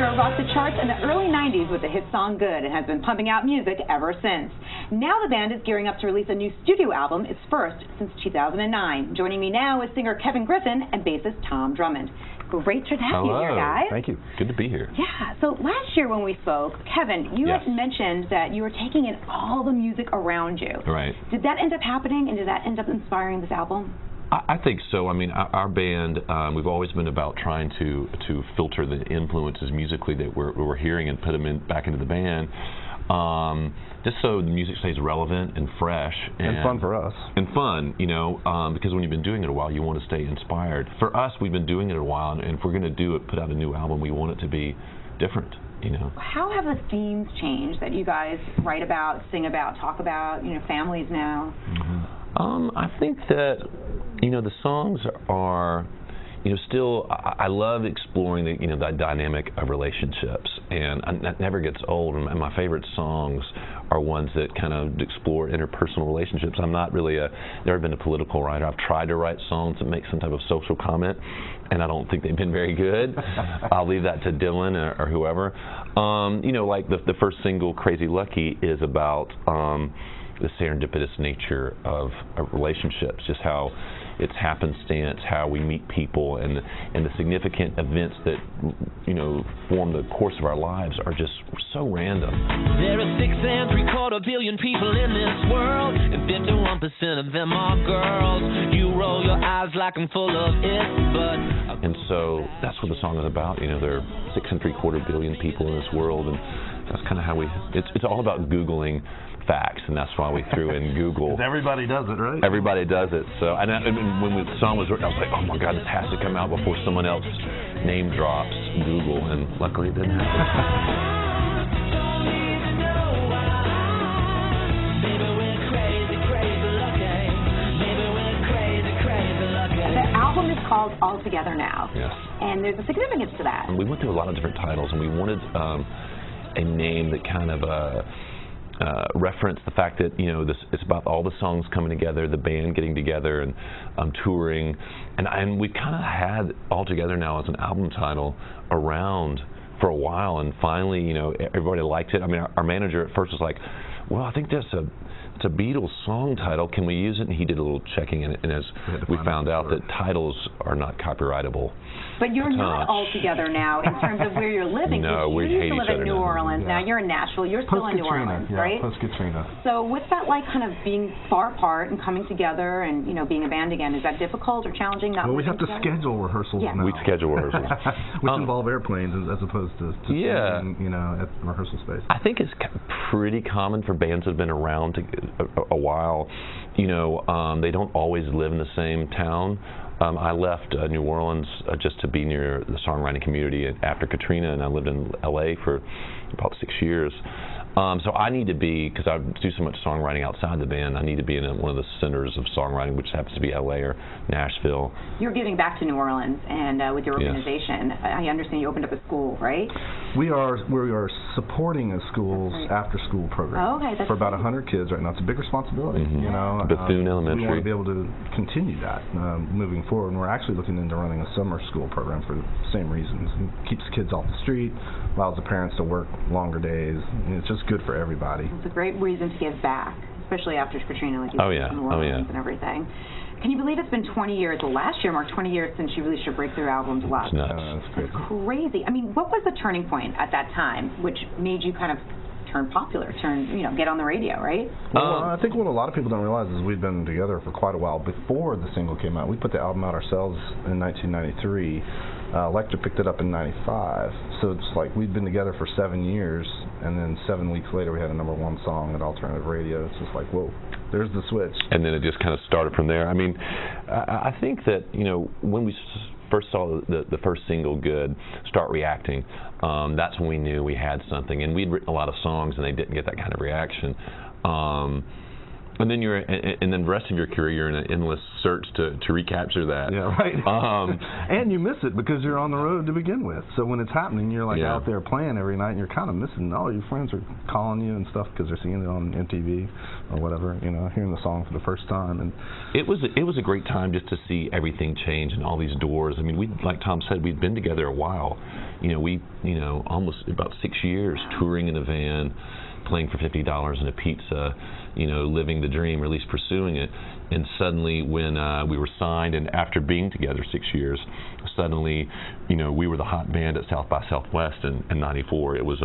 Ezra rocked the charts in the early 90s with the hit song Good and has been pumping out music ever since. Now the band is gearing up to release a new studio album, its first since 2009. Joining me now is singer Kevin Griffin and bassist Tom Drummond. Great to have you here, guys. Thank you. Good to be here. Yeah. So last year when we spoke, Kevin, you had mentioned that you were taking in all the music around you. Right. Did that end up happening, and did that end up inspiring this album? I think so. I mean, our band, we've always been about trying to filter the influences musically that we're hearing and put them back into the band, just so the music stays relevant and fresh. And fun for us. And fun, you know, because when you've been doing it a while, you want to stay inspired. For us, we've been doing it a while, and if we're going to put out a new album, we want it to be different. You know. How have the themes changed that you guys write about, sing about, talk about, you know, families now? I think that, you know, the songs are, you know, still, I love exploring the, you know, the dynamic of relationships, and that never gets old, and my favorite songs are ones that kind of explore interpersonal relationships. I'm not really never been a political writer. I've tried to write songs that make some type of social comment, and I don't think they've been very good. I'll leave that to Dylan or whoever. You know, like the first single, Crazy Lucky, is about the serendipitous nature of relationships, just how it's happenstance, how we meet people, and the significant events that, you know, form the course of our lives are just so random. There are 6.75 billion people in this world, and 51% of them are girls. You roll your eyes like I'm full of it, but... And so that's what the song is about. You know, there are 6.75 billion people in this world, and that's kind of how it's all about Googling facts, and that's why we threw in Google. Everybody does it, right? Everybody does it. So, and when the song was written, I was like, oh my God, this has to come out before someone else name drops Google, and luckily it didn't happen. The album is called All Together Now, and there's a significance to that. And we went through a lot of different titles, and we wanted a name that kind of reference the fact that, you know, it's about all the songs coming together, the band getting together and touring, and we kind of had All Together Now as an album title around for a while, and finally, you know, everybody liked it. I mean, our manager at first was like, well, I think it's a Beatles song title, can we use it? And he did a little checking in it, and as we found out that titles are not copyrightable. But you're not all together now in terms of where you're living. No, we hate each other. You used to live in New Orleans. Now you're in Nashville. You're still in New Orleans, right? Post-Katrina. So what's that like, kind of being far apart and coming together and, you know, being a band again? Is that difficult or challenging? Well, we have to schedule rehearsals now. We schedule rehearsals. Which involve airplanes as opposed to singing, you know, at rehearsal space. I think it's pretty common for bands that have been around a while. You know, they don't always live in the same town. I left New Orleans just to be near the songwriting community after Katrina, and I lived in L.A. for about 6 years. So I need to be, because I do so much songwriting outside the band, I need to be in one of the centers of songwriting, which happens to be L.A. or Nashville. You're giving back to New Orleans, and with your organization, I understand you opened up a school, right? We are supporting a school's after-school program for about 100 kids right now. It's a big responsibility, you know. Bethune Elementary. We want to be able to continue that moving forward, and we're actually looking into running a summer school program for the same reasons. It keeps kids off the street, allows the parents to work longer days, and it's just good for everybody. It's a great reason to give back, especially after Katrina, like you said, New Orleans and everything. Can you believe it's been 20 years? Well, last year marked 20 years since you released your breakthrough album, Love. That's crazy. I mean, what was the turning point at that time which made you kind of turn popular, get on the radio, right? Well, I think what a lot of people don't realize is we've been together for quite a while before the single came out. We put the album out ourselves in 1993. Elektra picked it up in 95. So it's like we've been together for 7 years, and then 7 weeks later we had a #1 song at alternative radio. It's just like, whoa, there's the switch. And then it just kind of started from there. I mean, I think that, you know, when we first saw the first single, Good, start reacting, that's when we knew we had something. And we'd written a lot of songs, and they didn't get that kind of reaction. And then and then the rest of your career, you're in an endless search to recapture that. Yeah, right. And you miss it because you're on the road to begin with. So when it's happening, you're like out there playing every night, and you're kind of missing. All your friends are calling you and stuff because they're seeing it on MTV or whatever. You know, hearing the song for the first time. And it was a great time just to see everything change and all these doors. I mean, like Tom said, we'd been together a while. Almost about 6 years touring in a van, playing for $50 and a pizza, living the dream, or at least pursuing it. And suddenly, when we were signed, and after being together 6 years, suddenly, we were the hot band at South by Southwest in '94. It was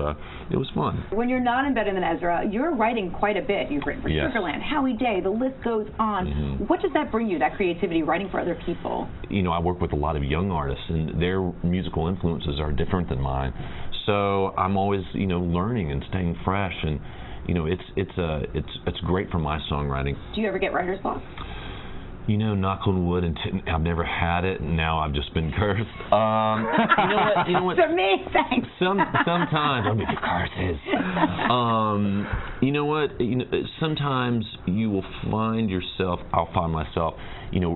fun. When you're not embedded in Ezra, you're writing quite a bit. You've written for Sugarland, Howie Day, the list goes on. Mm-hmm. What does that bring you, that creativity, writing for other people? I work with a lot of young artists, and their musical influences are different than mine. So I'm always, learning and staying fresh, and it's great for my songwriting. Do you ever get writer's block? Knock on wood, and I've never had it, and now I've just been cursed. You know what? To me, thanks. Sometimes I'll make your curses. You know what? Sometimes you will I'll find myself,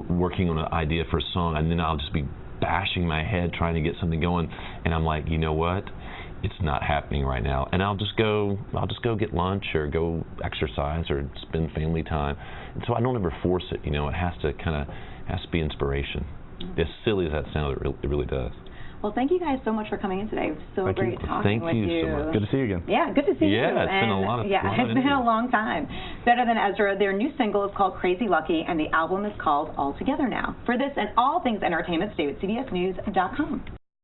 working on an idea for a song, and then I'll just be bashing my head trying to get something going, and I'm like, you know what? It's not happening right now, and I'll just go get lunch or go exercise or spend family time. And so I don't ever force it. It has to be inspiration. As silly as that sounds, it really does. Well, thank you guys so much for coming in today. It was so great talking with you. Thank you so much. Good to see you again. Yeah, good to see you. Yeah, it's been a lot of fun. Yeah, it's been a long time. Better Than Ezra, their new single is called Crazy Lucky, and the album is called All Together Now. For this and all things entertainment, stay with CBSNews.com.